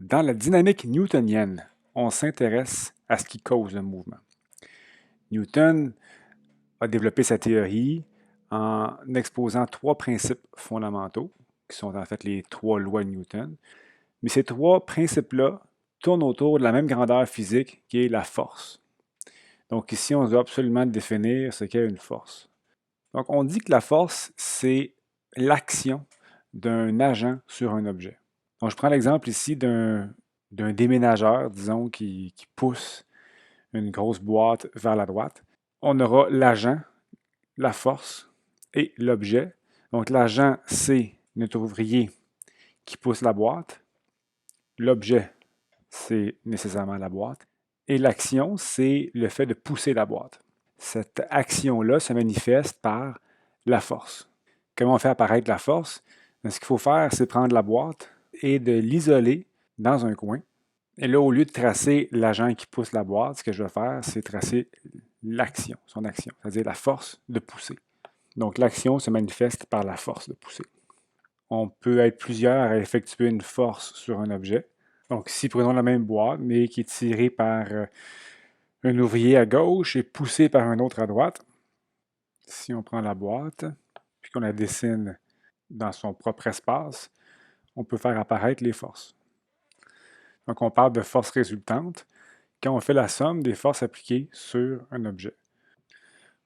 Dans la dynamique newtonienne, on s'intéresse à ce qui cause le mouvement. Newton a développé sa théorie en exposant trois principes fondamentaux, qui sont en fait les trois lois de Newton. Mais ces trois principes-là tournent autour de la même grandeur physique qui est la force. Donc ici, on doit absolument définir ce qu'est une force. Donc on dit que la force, c'est l'action d'un agent sur un objet. Donc je prends l'exemple ici d'un déménageur, disons, qui pousse une grosse boîte vers la droite. On aura l'agent, la force et l'objet. Donc l'agent, c'est notre ouvrier qui pousse la boîte. L'objet, c'est nécessairement la boîte. Et l'action, c'est le fait de pousser la boîte. Cette action-là se manifeste par la force. Comment on fait apparaître la force? Ce qu'il faut faire, c'est prendre la boîte et de l'isoler dans un coin. Et là, au lieu de tracer l'agent qui pousse la boîte, ce que je vais faire, c'est tracer l'action, son action, c'est-à-dire la force de pousser. Donc, l'action se manifeste par la force de pousser. On peut être plusieurs à effectuer une force sur un objet. Donc, ici, prenons la même boîte, mais qui est tirée par un ouvrier à gauche et poussée par un autre à droite. Si on prend la boîte, puis qu'on la dessine dans son propre espace, on peut faire apparaître les forces. Donc, on parle de force résultante quand on fait la somme des forces appliquées sur un objet.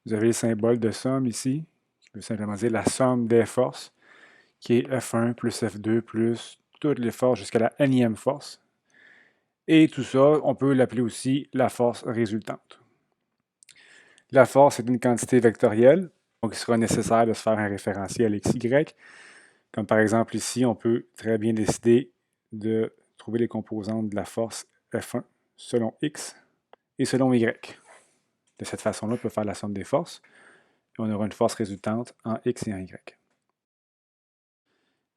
Vous avez le symbole de somme ici, qui veut simplement dire la somme des forces, qui est F1 plus F2 plus toutes les forces jusqu'à la nème force. Et tout ça, on peut l'appeler aussi la force résultante. La force est une quantité vectorielle, donc il sera nécessaire de se faire un référentiel XY. Comme par exemple ici, on peut très bien décider de trouver les composantes de la force F1 selon X et selon Y. De cette façon-là, on peut faire la somme des forces et on aura une force résultante en X et en Y.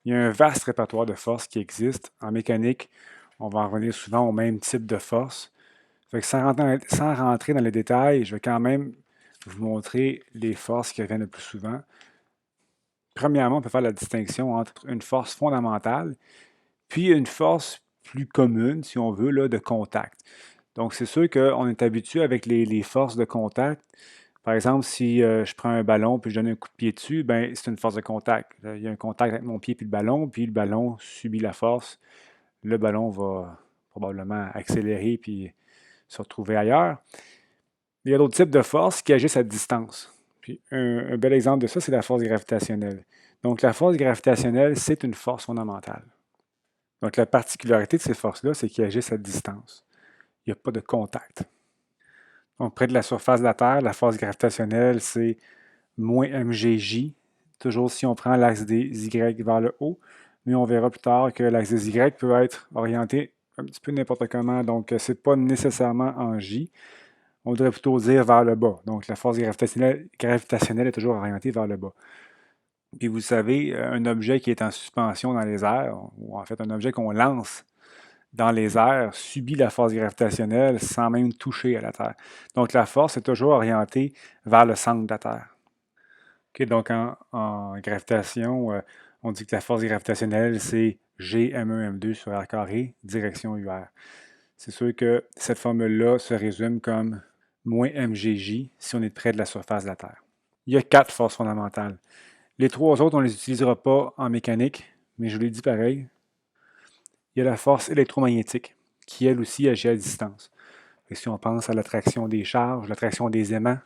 Il y a un vaste répertoire de forces qui existe. En mécanique, on va en revenir souvent au même type de force. Sans rentrer dans les détails, je vais quand même vous montrer les forces qui reviennent le plus souvent. Premièrement, on peut faire la distinction entre une force fondamentale puis une force plus commune, si on veut, là, de contact. Donc, c'est sûr qu'on est habitué avec les forces de contact. Par exemple, si je prends un ballon puis je donne un coup de pied dessus, ben, c'est une force de contact. Il y a un contact avec mon pied puis le ballon subit la force. Le ballon va probablement accélérer puis se retrouver ailleurs. Il y a d'autres types de forces qui agissent à distance. Puis un bel exemple de ça, c'est la force gravitationnelle. Donc, la force gravitationnelle, c'est une force fondamentale. Donc, la particularité de ces forces-là, c'est qu'elles agissent à distance. Il n'y a pas de contact. Donc, près de la surface de la Terre, la force gravitationnelle, c'est moins mgj, toujours si on prend l'axe des Y vers le haut, mais on verra plus tard que l'axe des Y peut être orienté un petit peu n'importe comment, donc ce n'est pas nécessairement en J, on devrait plutôt dire vers le bas. Donc la force gravitationnelle est toujours orientée vers le bas. Puis vous savez, un objet qui est en suspension dans les airs, ou en fait un objet qu'on lance dans les airs, subit la force gravitationnelle sans même toucher à la Terre. Donc la force est toujours orientée vers le centre de la Terre. Okay, donc en gravitation, on dit que la force gravitationnelle, c'est Gm1m2 sur r carré, direction UR. C'est sûr que cette formule-là se résume comme moins mgj si on est près de la surface de la Terre. Il y a 4 forces fondamentales. Les 3 autres, on ne les utilisera pas en mécanique, mais je vous l'ai dit pareil. Il y a la force électromagnétique, qui elle aussi agit à distance. Et si on pense à l'attraction des charges, l'attraction des aimants,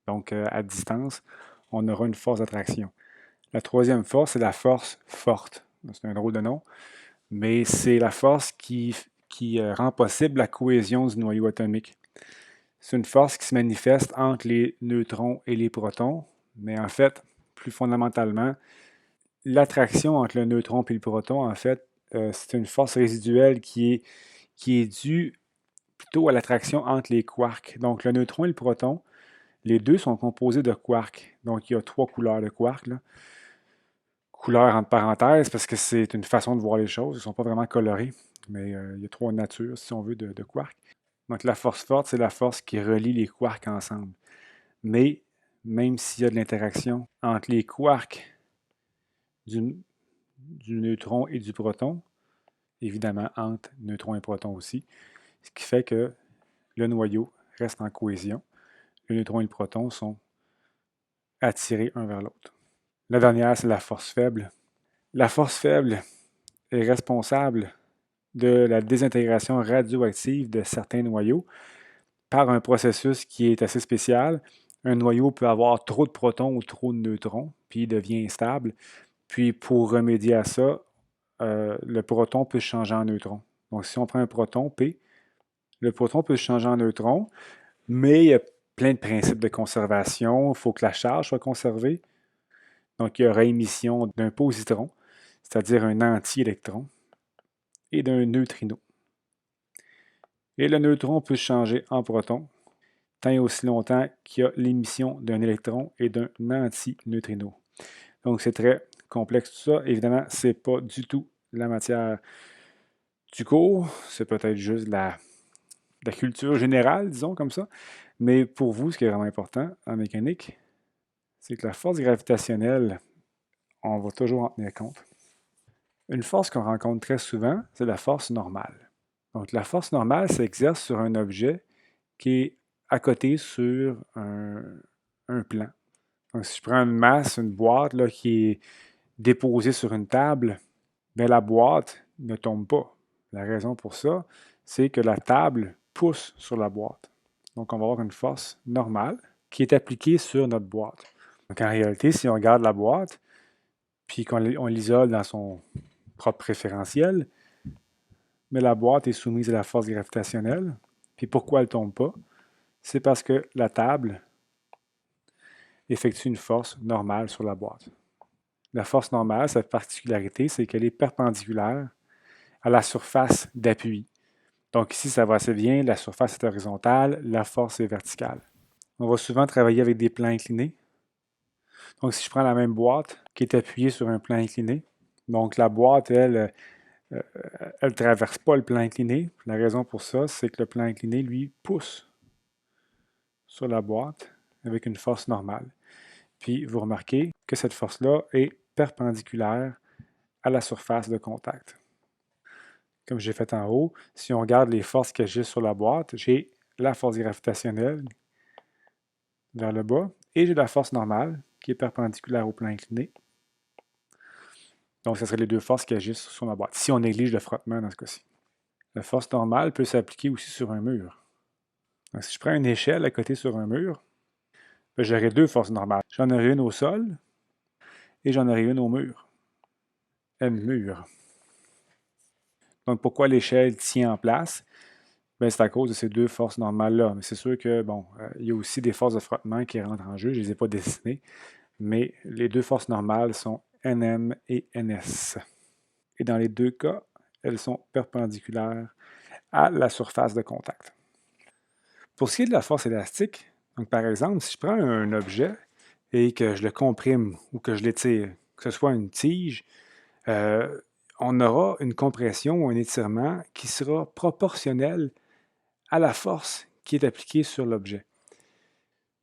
donc à distance, on aura une force d'attraction. La troisième force, c'est la force forte. C'est un drôle de nom, mais c'est la force qui rend possible la cohésion du noyau atomique. C'est une force qui se manifeste entre les neutrons et les protons, mais en fait, plus fondamentalement, l'attraction entre le neutron et le proton, en fait, c'est une force résiduelle qui est due plutôt à l'attraction entre les quarks. Donc, le neutron et le proton, les deux sont composés de quarks. Donc, il y a 3 couleurs de quarks, là. Couleur entre parenthèses, parce que c'est une façon de voir les choses. Ils ne sont pas vraiment colorés, mais il y a 3 natures, si on veut, de quarks. Donc, la force forte, c'est la force qui relie les quarks ensemble. Mais, même s'il y a de l'interaction entre les quarks du neutron et du proton, évidemment entre neutrons et protons aussi, ce qui fait que le noyau reste en cohésion. Le neutron et le proton sont attirés un vers l'autre. La dernière, c'est la force faible. La force faible est responsable de la désintégration radioactive de certains noyaux par un processus qui est assez spécial. Un noyau peut avoir trop de protons ou trop de neutrons, puis il devient instable. Puis pour remédier à ça, le proton peut se changer en neutron. Donc si on prend un proton, P, le proton peut se changer en neutron, mais il y a plein de principes de conservation. Il faut que la charge soit conservée. Donc il y aura émission d'un positron, c'est-à-dire un anti-électron, et d'un neutrino. Et le neutron peut se changer en proton tant et aussi longtemps qu'il y a l'émission d'un électron et d'un antineutrino. Donc c'est très complexe tout ça. Évidemment, ce n'est pas du tout la matière du cours, c'est peut-être juste la culture générale, disons comme ça. Mais pour vous, ce qui est vraiment important en mécanique, c'est que la force gravitationnelle, on va toujours en tenir compte. Une force qu'on rencontre très souvent, c'est la force normale. Donc la force normale s'exerce sur un objet qui est à côté sur un plan. Donc si je prends une masse, une boîte là, qui est déposée sur une table, bien, la boîte ne tombe pas. La raison pour ça, c'est que la table pousse sur la boîte. Donc on va avoir une force normale qui est appliquée sur notre boîte. Donc en réalité, si on regarde la boîte, puis qu'on l'isole dans son propre référentiel, mais la boîte est soumise à la force gravitationnelle. Puis pourquoi elle ne tombe pas? C'est parce que la table effectue une force normale sur la boîte. La force normale, sa particularité, c'est qu'elle est perpendiculaire à la surface d'appui. Donc ici, ça va assez bien, la surface est horizontale, la force est verticale. On va souvent travailler avec des plans inclinés. Donc si je prends la même boîte qui est appuyée sur un plan incliné, donc la boîte, elle ne traverse pas le plan incliné. La raison pour ça, c'est que le plan incliné, lui, pousse sur la boîte avec une force normale. Puis vous remarquez que cette force-là est perpendiculaire à la surface de contact. Comme j'ai fait en haut, si on regarde les forces qui agissent sur la boîte, j'ai la force gravitationnelle vers le bas et j'ai la force normale qui est perpendiculaire au plan incliné. Donc, ce seraient les deux forces qui agissent sur ma boîte, si on néglige le frottement dans ce cas-ci. La force normale peut s'appliquer aussi sur un mur. Donc, si je prends une échelle à côté sur un mur, j'aurai deux forces normales. J'en aurai une au sol et j'en aurai une au mur. M-mur. Donc, pourquoi l'échelle tient en place? Bien, c'est à cause de ces deux forces normales-là. Mais c'est sûr que, bon, il y a aussi des forces de frottement qui rentrent en jeu. Je ne les ai pas dessinées. Mais les deux forces normales sont Nm et Ns. Et dans les deux cas, elles sont perpendiculaires à la surface de contact. Pour ce qui est de la force élastique, donc par exemple, si je prends un objet et que je le comprime ou que je l'étire, que ce soit une tige, on aura une compression ou un étirement qui sera proportionnel à la force qui est appliquée sur l'objet.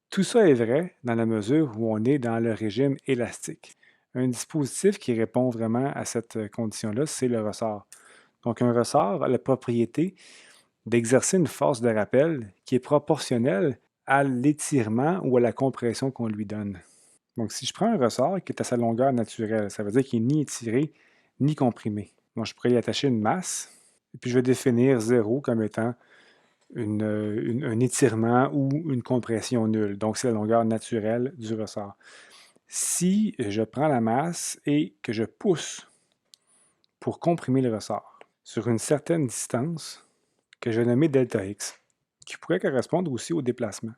Tout ça est vrai dans la mesure où on est dans le régime élastique. Un dispositif qui répond vraiment à cette condition-là, c'est le ressort. Donc un ressort a la propriété d'exercer une force de rappel qui est proportionnelle à l'étirement ou à la compression qu'on lui donne. Donc si je prends un ressort qui est à sa longueur naturelle, ça veut dire qu'il n'est ni étiré ni comprimé. Donc je pourrais y attacher une masse, et puis je vais définir 0 comme étant un étirement ou une compression nulle. Donc, c'est la longueur naturelle du ressort. Si je prends la masse et que je pousse pour comprimer le ressort sur une certaine distance que je vais nommer delta x, qui pourrait correspondre aussi au déplacement.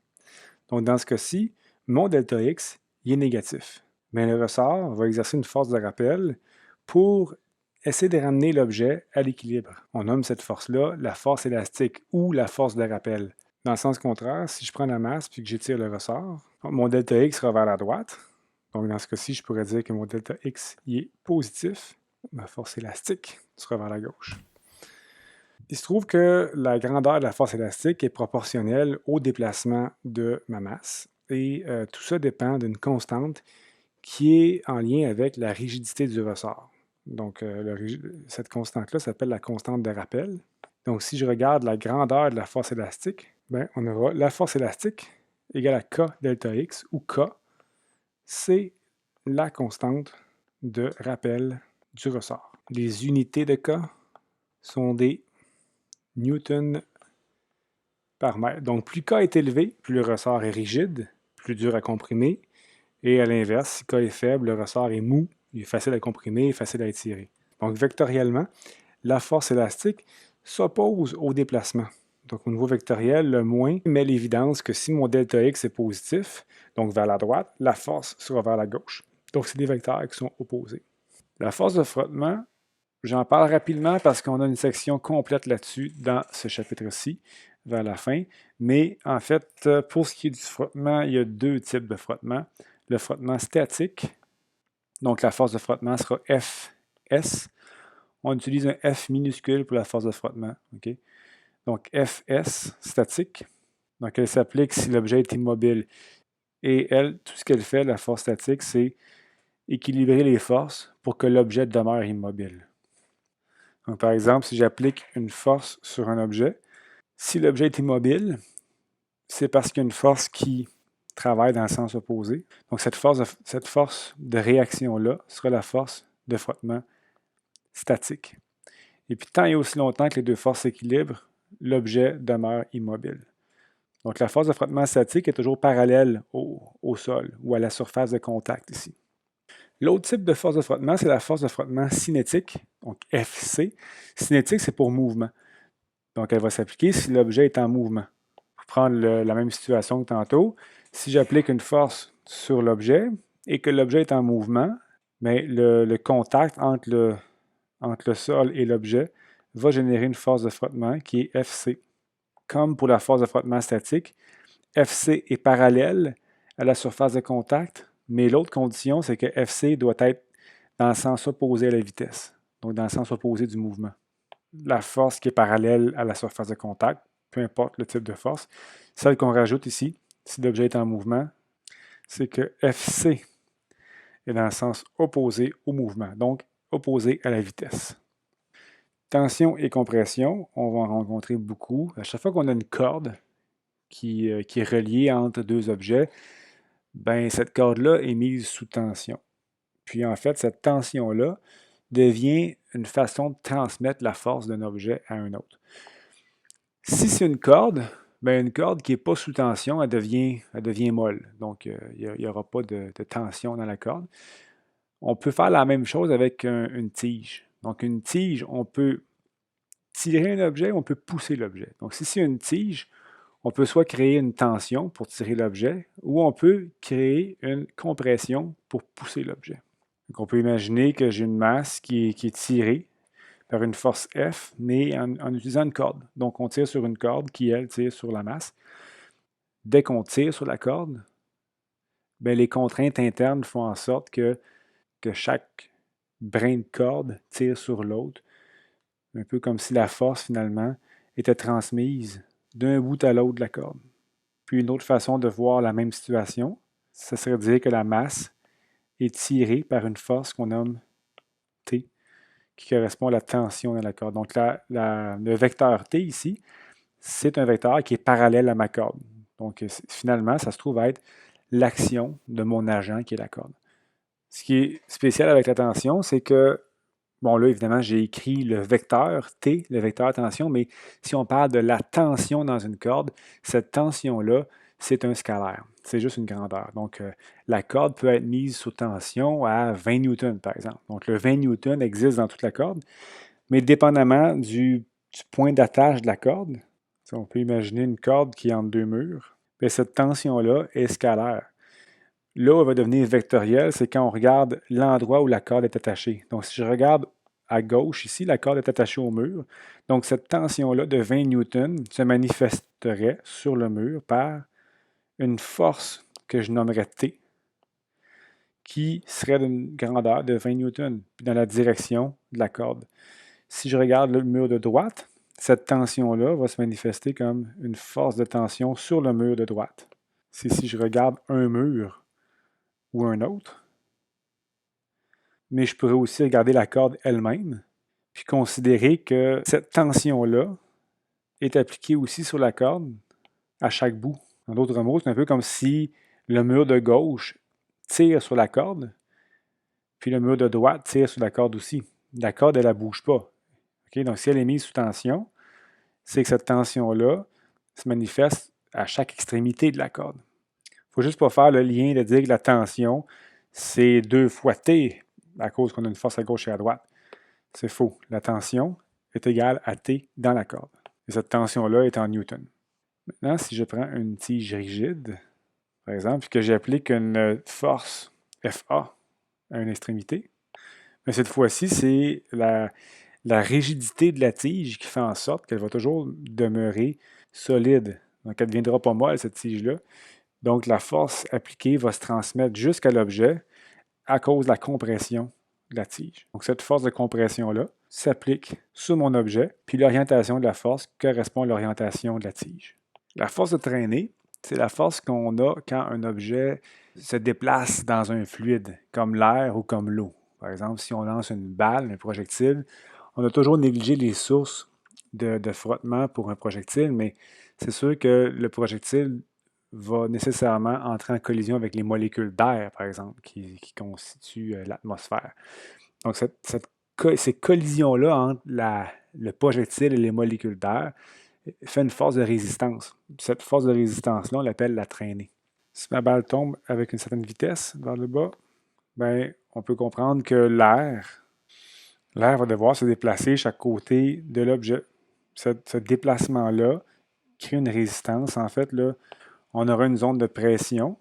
Donc, dans ce cas-ci, mon delta x il est négatif. Mais le ressort va exercer une force de rappel pour essayer de ramener l'objet à l'équilibre. On nomme cette force-là la force élastique ou la force de rappel. Dans le sens contraire, si je prends la masse et que j'étire le ressort, mon delta x sera vers la droite. Donc dans ce cas-ci, je pourrais dire que mon delta x il est positif. Ma force élastique sera vers la gauche. Il se trouve que la grandeur de la force élastique est proportionnelle au déplacement de ma masse. Et tout ça dépend d'une constante qui est en lien avec la rigidité du ressort. Donc, cette constante-là s'appelle la constante de rappel. Donc, si je regarde la grandeur de la force élastique, ben, on aura la force élastique égale à K delta X, où K, c'est la constante de rappel du ressort. Les unités de K sont des newtons par mètre. Donc, plus K est élevé, plus le ressort est rigide, plus dur à comprimer. Et à l'inverse, si K est faible, le ressort est mou, il est facile à comprimer et facile à étirer. Donc, vectoriellement, la force élastique s'oppose au déplacement. Donc, au niveau vectoriel, le moins met l'évidence que si mon delta X est positif, donc vers la droite, la force sera vers la gauche. Donc, c'est des vecteurs qui sont opposés. La force de frottement, j'en parle rapidement parce qu'on a une section complète là-dessus dans ce chapitre-ci, vers la fin. Mais en fait, pour ce qui est du frottement, il y a deux types de frottement. Le frottement statique, donc la force de frottement sera Fs. On utilise un F minuscule pour la force de frottement. Okay? Donc Fs, statique. Donc elle s'applique si l'objet est immobile. Et elle, tout ce qu'elle fait, la force statique, c'est équilibrer les forces pour que l'objet demeure immobile. Donc, par exemple, si j'applique une force sur un objet, si l'objet est immobile, c'est parce qu'il y a une force qui travaille dans le sens opposé. Donc, cette force de réaction-là sera la force de frottement statique. Et puis, tant et aussi longtemps que les deux forces s'équilibrent, l'objet demeure immobile. Donc, la force de frottement statique est toujours parallèle au sol ou à la surface de contact ici. L'autre type de force de frottement, c'est la force de frottement cinétique, donc FC. Cinétique, c'est pour mouvement. Donc, elle va s'appliquer si l'objet est en mouvement. Pour prendre la même situation que tantôt, si j'applique une force sur l'objet et que l'objet est en mouvement, mais le contact entre le sol et l'objet va générer une force de frottement qui est FC. Comme pour la force de frottement statique, FC est parallèle à la surface de contact, mais l'autre condition, c'est que FC doit être dans le sens opposé à la vitesse, donc dans le sens opposé du mouvement. La force qui est parallèle à la surface de contact, peu importe le type de force, celle qu'on rajoute ici, si l'objet est en mouvement, c'est que FC est dans le sens opposé au mouvement, donc opposé à la vitesse. Tension et compression, on va en rencontrer beaucoup. À chaque fois qu'on a une corde qui est reliée entre deux objets, ben, cette corde-là est mise sous tension. Puis en fait, cette tension-là devient une façon de transmettre la force d'un objet à un autre. Si c'est une corde, ben une corde qui n'est pas sous tension, elle devient molle. Donc, il n'y aura pas de tension dans la corde. On peut faire la même chose avec une tige. Donc, une tige, on peut tirer un objet, on peut pousser l'objet. Donc, si c'est une tige, on peut soit créer une tension pour tirer l'objet, ou on peut créer une compression pour pousser l'objet. Donc, on peut imaginer que j'ai une masse qui est tirée par une force F, mais en utilisant une corde. Donc, on tire sur une corde qui, elle, tire sur la masse. Dès qu'on tire sur la corde, bien, les contraintes internes font en sorte que chaque brin de corde tire sur l'autre, un peu comme si la force, finalement, était transmise d'un bout à l'autre de la corde. Puis une autre façon de voir la même situation, ce serait de dire que la masse est tirée par une force qu'on nomme T, qui correspond à la tension dans la corde. Donc le vecteur T ici, c'est un vecteur qui est parallèle à ma corde. Donc finalement, ça se trouve être l'action de mon agent qui est la corde. Ce qui est spécial avec la tension, c'est que, bon là évidemment j'ai écrit le vecteur T, le vecteur tension, mais si on parle de la tension dans une corde, cette tension-là, c'est un scalaire. C'est juste une grandeur. Donc, la corde peut être mise sous tension à 20 newtons, par exemple. Donc, le 20 newtons existe dans toute la corde, mais dépendamment du point d'attache de la corde, on peut imaginer une corde qui est entre deux murs, bien, cette tension-là est scalaire. Là où elle va devenir vectorielle, c'est quand on regarde l'endroit où la corde est attachée. Donc, si je regarde à gauche, ici, la corde est attachée au mur. Donc, cette tension-là de 20 newtons se manifesterait sur le mur par une force que je nommerais T, qui serait d'une grandeur de 20 newtons, dans la direction de la corde. Si je regarde le mur de droite, cette tension-là va se manifester comme une force de tension sur le mur de droite. Si je regarde un mur ou un autre, mais je pourrais aussi regarder la corde elle-même, puis considérer que cette tension-là est appliquée aussi sur la corde à chaque bout. En d'autres mots, c'est un peu comme si le mur de gauche tire sur la corde, puis le mur de droite tire sur la corde aussi. La corde, elle ne bouge pas. Okay? Donc, si elle est mise sous tension, c'est que cette tension-là se manifeste à chaque extrémité de la corde. Il ne faut juste pas faire le lien de dire que la tension, c'est 2 fois T à cause qu'on a une force à gauche et à droite. C'est faux. La tension est égale à T dans la corde. Et cette tension-là est en newton. Maintenant, si je prends une tige rigide, par exemple, et que j'applique une force FA à une extrémité, mais cette fois-ci, c'est la rigidité de la tige qui fait en sorte qu'elle va toujours demeurer solide. Donc, elle ne deviendra pas molle, cette tige-là. Donc, la force appliquée va se transmettre jusqu'à l'objet à cause de la compression de la tige. Donc, cette force de compression-là s'applique sur mon objet, puis l'orientation de la force correspond à l'orientation de la tige. La force de traînée, c'est la force qu'on a quand un objet se déplace dans un fluide, comme l'air ou comme l'eau. Par exemple, si on lance une balle, un projectile, on a toujours négligé les sources de frottement pour un projectile, mais c'est sûr que le projectile va nécessairement entrer en collision avec les molécules d'air, par exemple, qui constituent l'atmosphère. Donc, ces collisions-là entre le projectile et les molécules d'air fait une force de résistance. Cette force de résistance-là, on l'appelle la traînée. Si ma balle tombe avec une certaine vitesse vers le bas, ben, on peut comprendre que l'air va devoir se déplacer chaque côté de l'objet. Ce déplacement-là crée une résistance. En fait, là, on aura une zone de pression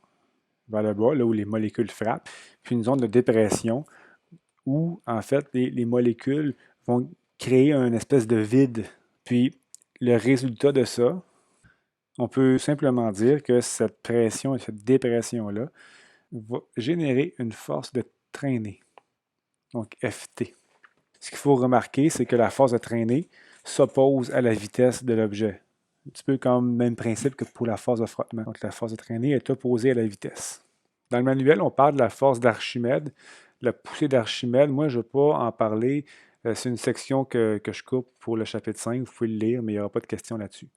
vers le bas, là où les molécules frappent, puis une zone de dépression où, en fait, les molécules vont créer une espèce de vide. Puis, le résultat de ça, on peut simplement dire que cette pression et cette dépression-là va générer une force de traînée, donc Ft. Ce qu'il faut remarquer, c'est que la force de traînée s'oppose à la vitesse de l'objet. Un petit peu comme le même principe que pour la force de frottement. Donc la force de traînée est opposée à la vitesse. Dans le manuel, on parle de la force d'Archimède, la poussée d'Archimède. Moi, je ne vais pas en parler. C'est une section que je coupe pour le chapitre 5. Vous pouvez le lire, mais il n'y aura pas de question là-dessus.